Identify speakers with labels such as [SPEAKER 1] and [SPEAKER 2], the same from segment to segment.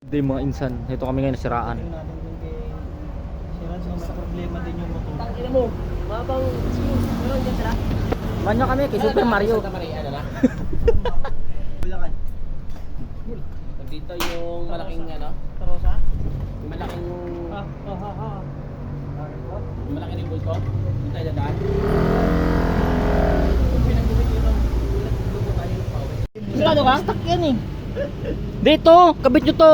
[SPEAKER 1] Hindi mga insan, ito kami ngayon nasiraan.
[SPEAKER 2] Tingnan natin kung kay Siran may problema din yung motor.
[SPEAKER 3] Tangina mo, mabang meron dyan sila.
[SPEAKER 1] Manyo kami kay Super Mario.
[SPEAKER 3] Santa Maria na lang.
[SPEAKER 2] Bulacan.
[SPEAKER 3] Dito yung malaking ano,
[SPEAKER 2] Tarosa?
[SPEAKER 3] yung malaking
[SPEAKER 2] Ah.
[SPEAKER 3] yung malaking rebulto. Dito tayo dadaan.
[SPEAKER 2] Sigurado ka? Stuck yan eh.
[SPEAKER 1] Dito, kabit nyo to.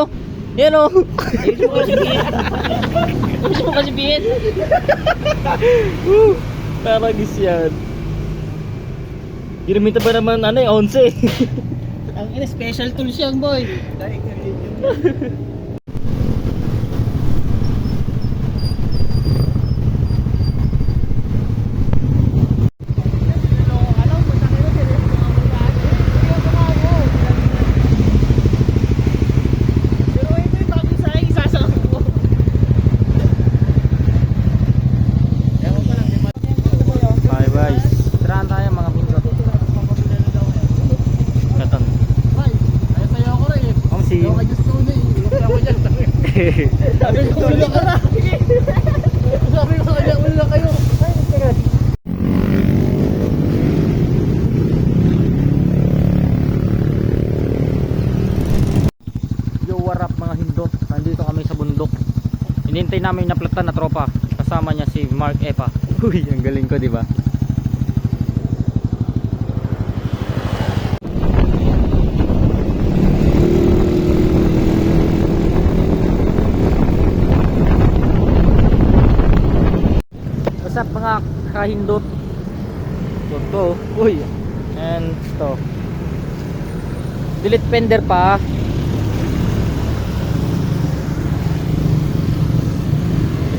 [SPEAKER 1] Yan o.
[SPEAKER 3] Ayusin mo kasi bihin. Ayusin mo kasi bihin.
[SPEAKER 1] Paragis yan. Ginamita ba naman ano eh, 11.
[SPEAKER 2] Ang ina, special tools yan boy.
[SPEAKER 1] Bye bye. Siraan tayo mga pindot. Katan.
[SPEAKER 3] Ay, sayo ako rin.
[SPEAKER 1] Ang si.
[SPEAKER 3] Ako gusto na eh. Kaya ko dyan. Sabi ko ulo ka na. Sabi ko kanya ulo na kayo.
[SPEAKER 1] Yo, what up mga hindot. Nandito kami sa bundok. Inintay namin yung naplatan na tropa. Kasama niya si Mark Epa. Uy, ang galing ko, di ba? What's up mga kahindot? To. Uy. And to. Delete fender pa.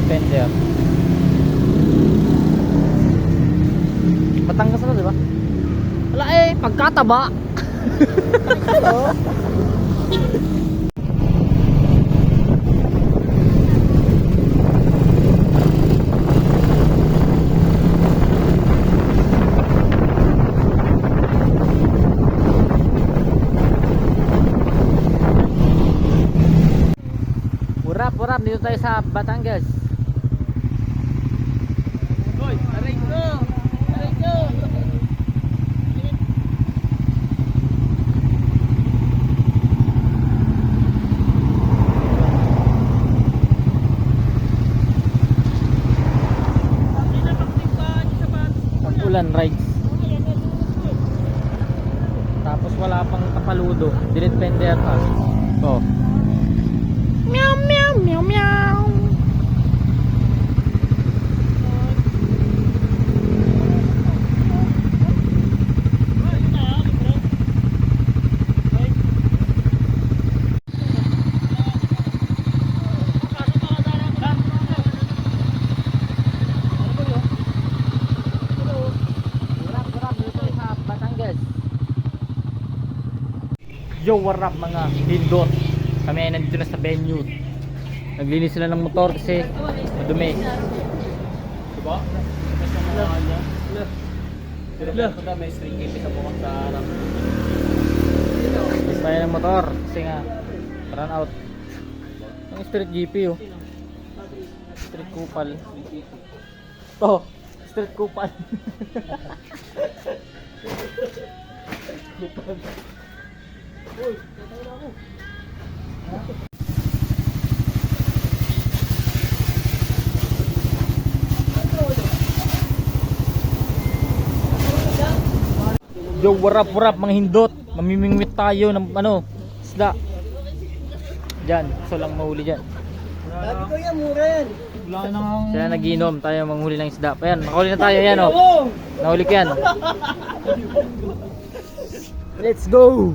[SPEAKER 1] Fender. Batangas na, di ba? Wala eh, pagkataba. Urap, dito tayo sa Batangas.
[SPEAKER 3] Hoy, aray ko. Aray ko.
[SPEAKER 1] Pag-ulan rides. Tapos wala pang kapaludo. Delete fender pa. Oh. Meow meow meow meow. Yo, what up mga hindot. Kami ay nandito na sa venue. Naglinis sila ng motor kasi madumi.
[SPEAKER 3] Diba? Mas yung mga kanya. Pero ko na may string game sa bukod sa harap.
[SPEAKER 1] Linis tayo ng motor kasi nga run out. Ang street GP oh. Street kupal. Oh, street kupal.
[SPEAKER 3] Uy, tatay na ako.
[SPEAKER 1] Yo, what up mga hindot. Mamimingwit tayo ng ano, isda. Diyan, so lang mahuli diyan.
[SPEAKER 2] Sabi ko yan, mura yan.
[SPEAKER 3] Wala ka nang...
[SPEAKER 1] Sila nagiinom, tayo manghuli ng isda. Ayan, makahuli na tayo yan oh. Nahuli ko yan. Let's go.